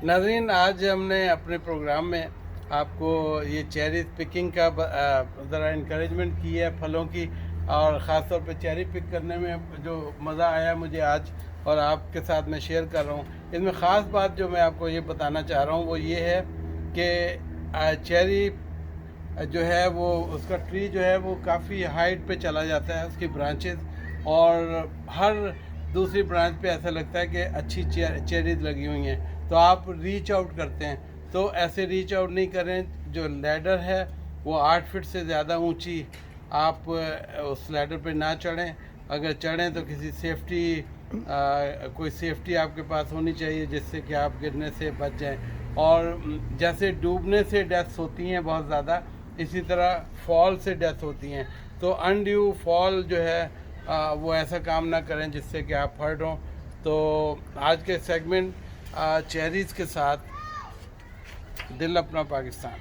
नाज़रीन, आज हमने अपने प्रोग्राम में आपको ये चेरी पिकिंग का ज़रा इंकरेजमेंट की है फलों की, और ख़ास तौर पे चेरी पिक करने में जो मज़ा आया मुझे आज और आपके साथ मैं शेयर कर रहा हूँ। इसमें ख़ास बात जो मैं आपको ये बताना चाह रहा हूँ वो ये है कि चेरी जो है वो उसका ट्री जो है वो काफ़ी हाइट पे चला जाता है, उसकी ब्रांचेस, और हर दूसरी ब्रांच पे ऐसा लगता है कि अच्छी चेरीज लगी हुई हैं, तो आप रीच आउट करते हैं। तो ऐसे रीच आउट नहीं करें। जो लैडर है वो 8 फीट से ज़्यादा ऊंची, आप उस लैडर पे ना चढ़ें। अगर चढ़ें तो किसी सेफ्टी कोई सेफ्टी आपके पास होनी चाहिए जिससे कि आप गिरने से बच जाएं। और जैसे डूबने से डेथ्स होती हैं बहुत ज़्यादा, इसी तरह फॉल से डेथ होती हैं। तो अनड्यू फॉल जो है वो ऐसा काम ना करें जिससे कि आप हर्ट हों। तो आज के सेगमेंट चेरीज़ के साथ दिल अपना पाकिस्तान।